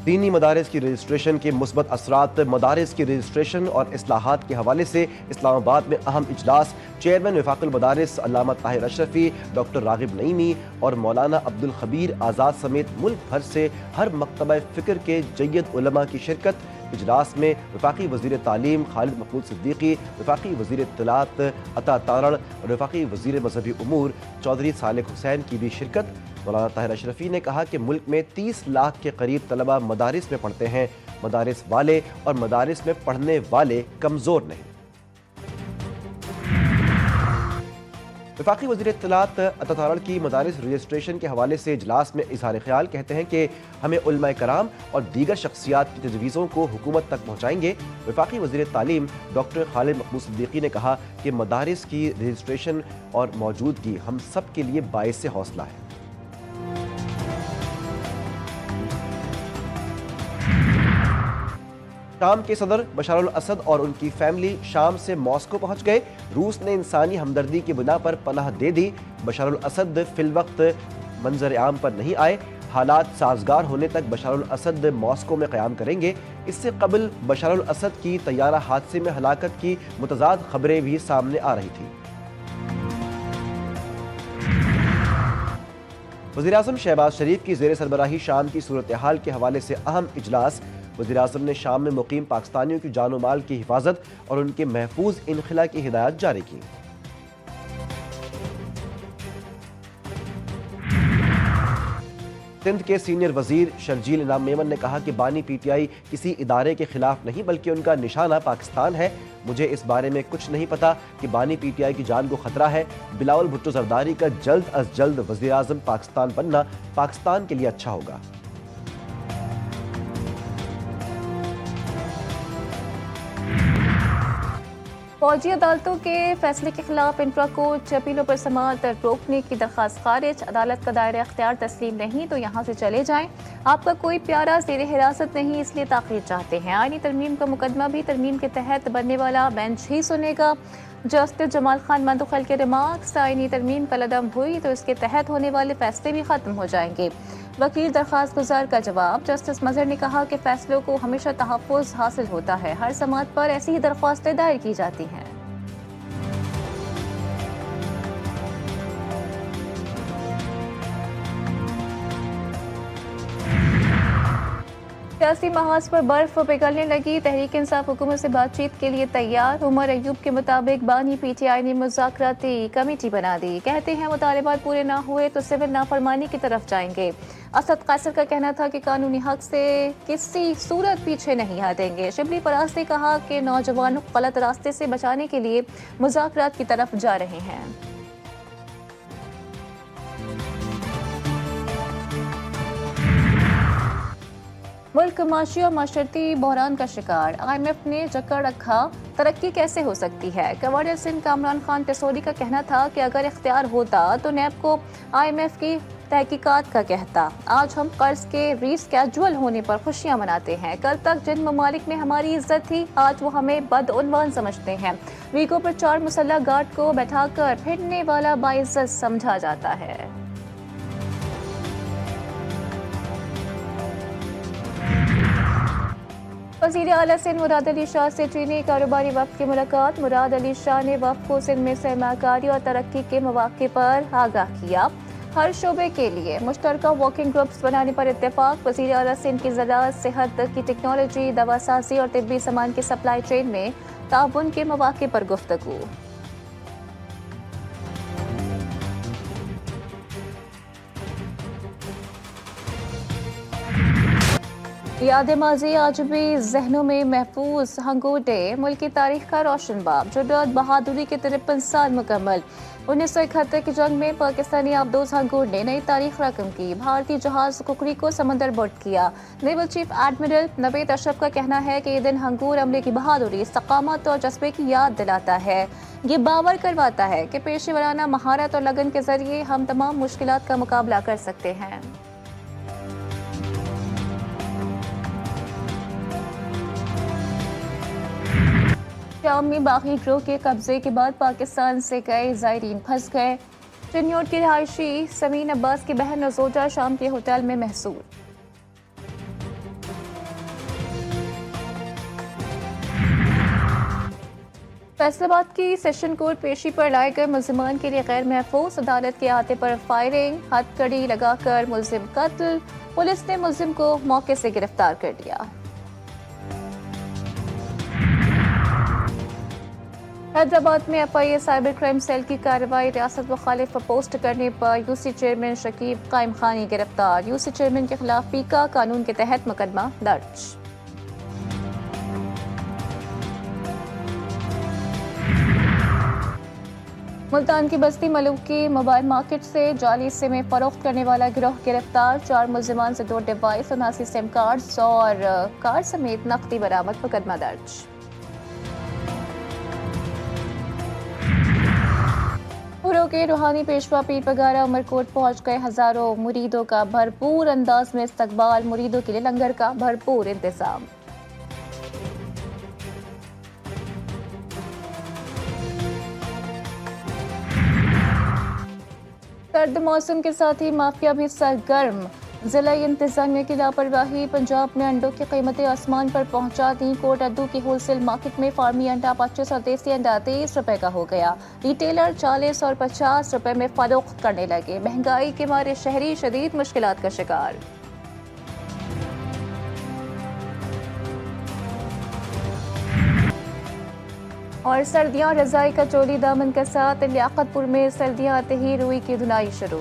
दीनी मदारिस की रजिस्ट्रेशन के मुस्बत असरात, मदारिस की रजिस्ट्रेशन और इस्लाहात के हवाले से इस्लामाबाद में अहम इजलास। चेयरमैन वफाकुल मदारिस अल्लामा ताहिर अशरफी, डॉक्टर रागिब नईमी और मौलाना अब्दुल खबीर आज़ाद समेत मुल्क भर से हर मकतबा फ़िक्र के जय्यद उलमा की शिरकत। इजलास में वफाकी वज़ीर तालीम खालिद महमूद सिद्दीकी, वफाकी वज़ीर इत्तलात अता तारड़ और वफाकी वज़ीर मजहबी उमूर चौधरी सालेह हुसैन की भी शिरकत। मौलाना ताहिर अशरफी ने कहा कि मुल्क में 30 लाख के करीब तलबा मदारिस में पढ़ते हैं। मदारिस वाले और मदारिस में पढ़ने वाले कमज़ोर नहीं। वफाकी वज़ीर इत्तलात अता तारड़ की मदारिस रजिस्ट्रेशन के हवाले से इजलास में इज़हार ख्याल कहते हैं कि हमें उलमाए कराम और दीगर शख्सियात की तजवीज़ों को हुकूमत तक पहुँचाएंगे। वफाकी वज़ीर तालीम डॉक्टर खालिद महमूद सिद्दीकी ने कहा कि मदारिस की रजिस्ट्रेशन और मौजूदगी हम सब के लिए बाइस हौसला है। शाम के सदर बशार अल असद और उनकी फैमिली शाम से मॉस्को पहुंच गए। रूस ने इंसानी हमदर्दी की बिना पर पनाह दे दी। बशार अल असद फिलवक्त मंजर आम पर नहीं आए। हालात साजगार होने तक बशार अल असद मॉस्को में क़याम करेंगे। इससे कबल बशार अल असद की तैयारा हादसे में हलाकत की मुतज़ाद खबरें भी सामने आ रही थी। वज़ीर-ए-आज़म शहबाज शरीफ की ज़ेर सरबराही शाम की सूरत हाल के हवाले से अहम इजलास। वज़ीर-ए-आज़म ने शाम में मुकीम पाकिस्तानियों की जान माल की हिफाजत और उनके महफूज इनखला की हिदायत जारी की। सिंध के सीनियर वजीर शर्जील इनाम मेमन ने कहा कि बानी पीटीआई किसी इदारे के खिलाफ नहीं बल्कि उनका निशाना पाकिस्तान है। मुझे इस बारे में कुछ नहीं पता कि बानी पीटीआई की जान को खतरा है। बिलावल भुट्टो जरदारी का जल्द अज जल्द वज़ीर-ए-आज़म पाकिस्तान बनना पाकिस्तान के लिए अच्छा होगा। फौजी अदालतों के फैसले के खिलाफ इंफ्रा कोर्ट अपीलों पर समाअत रोकने की दरख्वास्त खारिज। अदालत का दायरा अख्तियार तस्लीम नहीं तो यहाँ से चले जाएं। आपका कोई प्यारा ज़ेर हिरासत नहीं इसलिए ताख़ीर चाहते हैं। आईनी तरमीम का मुकदमा भी तरमीम के तहत बनने वाला बेंच ही सुनेगा। जस्टिस जमाल खान मंदुखल के रिमार्क्स, आईनी तरमीम कलअदम हुई तो इसके तहत होने वाले फैसले भी खत्म हो जाएंगे। वकील दरख्वास्त गुजार का जवाब, जस्टिस मजहर ने कहा कि फैसलों को हमेशा तहफ़्फ़ुज़ हासिल होता है। हर समाअत पर ऐसी ही दरख्वास्तें दायर की जाती हैं। सियासी महाज पर बर्फ पिघलने लगी। तहरीक इंसाफ हुकूमत से बातचीत के लिए तैयार। उमर अयूब के मुताबिक बानी पीटीआई ने मुज़ाकराती कमेटी बना दी। कहते हैं मुतालिबात पूरे ना हुए तो सिविल नाफरमानी की तरफ जाएंगे। असद कैसर का कहना था कि कानूनी हक से किसी सूरत पीछे नहीं हटेंगे। शिबली फराज ने कहा कि नौजवानों को गलत रास्ते से बचाने के लिए मुज़ाकरात की तरफ जा रहे हैं। मुल्क माशी और माशरती बहरान का शिकार। IMF ने जकड़ रखा, तरक्की कैसे हो सकती है। गवर्नर सिंध कामरान खान टेसोरी का कहना था कि अगर इख्तियार होता तो नैब को IMF की तहकीकात का कहता। आज हम कर्ज के रीस्केजुअल होने पर खुशियां मनाते हैं। कल तक जिन ममालिक में हमारी इज्जत थी आज वो हमें बदउनवान समझते हैं। वीगो पर 4 मुसल्लह गार्ड को बैठाकर फिरने वाला बाइज्जत समझा जाता है। वज़ीर आला सिंध मुराद अली शाह से चीनी कारोबारी वफ़द की मुलाकात। मुराद अली शाह ने वफ़द को सिंध में सरमाकारी और तरक्की के मौक़े पर आगाह किया। हर शोबे के लिए मुश्तरका वर्किंग ग्रुप्स बनाने पर इत्तेफाक। वज़ीर आला सिंध की ज़राअत, सेहत की टेक्नोलॉजी, दवासाज़ी और तिब्बी सामान के सप्लाई चेन में ताउन के मौक़े पर गुफ्तगू। याद माजी आज भी जहनों में महफूज। हंगोर डे मुल्क की तारीख का रोशन बाब। जुर्रत बहादुरी के 53 साल मुकम्मल। 1971 की जंग में पाकिस्तानी आबदोज हंगोर ने नई तारीख रकम की। भारतीय जहाज कुकरी को समंदर बुर्द किया। Naval chief admiral Naved Ashraf का कहना है कि ये दिन हंगोर अमले की बहादुरी, इस्तकामत और जज्बे की याद दिलाता है। ये बावर करवाता है कि पेशेवराना महारत और लगन के जरिए हम तमाम मुश्किलात का मुकाबला कर सकते हैं। शाम में बागी गिरोह के कब्जे के बाद पाकिस्तान से गए ज़ायरीन फंस गए। चिन्योट की रिहायशी समीन अब्बास की बहन नजोजा शाम के होटल में महसूर। फैसलाबाद की सेशन कोर्ट पेशी पर लाए गए मुलजमान के लिए गैर महफूज, अदालत के अहाते पर फायरिंग, हथकड़ी लगाकर मुलजिम कत्ल, पुलिस ने मुलजिम को मौके से गिरफ्तार कर लिया। हैदराबाद में FIA साइबर क्राइम सेल की कार्रवाई, रियासत मुखालिफ पोस्ट करने पर यूसी चेयरमैन शकीब कायम खानी गिरफ्तार, यूसी चेयरमैन के खिलाफ पीका कानून के तहत मुकदमा दर्ज। मुल्तान की बस्ती मलूक की मोबाइल मार्केट से जाली सिमें फरोख्त करने वाला गिरोह गिरफ्तार, 4 मुलजिमान से 2 डिवाइस, 79 सिम कार्ड्स और कार समेत नकदी बरामद, मुकदमा दर्ज। पुरों के रूहानी पेशवा पीर पगारा उमरकोट पहुंच गए हजारों मुरीदों का भरपूर अंदाज में इस्तकबाल, मुरीदों के लिए लंगर का भरपूर इंतजाम। सर्द मौसम के साथ ही माफिया भी सरगर्म, जिला इंतजामिया की लापरवाही, पंजाब में अंडों की कीमतें आसमान पर पहुंचा दी, कोट अद्दू की होलसेल मार्केट में फार्मी अंडा 25 और देसी अंडा 23 रुपए का हो गया, रिटेलर 40 और 50 रुपए में फरोख्त करने लगे, महंगाई के मारे शहरी शदीद मुश्किलात का शिकार। और सर्दियां रजाई का चोली दामन के साथ लियाकतपुर में सर्दियां आते ही रुई की धुलाई शुरू।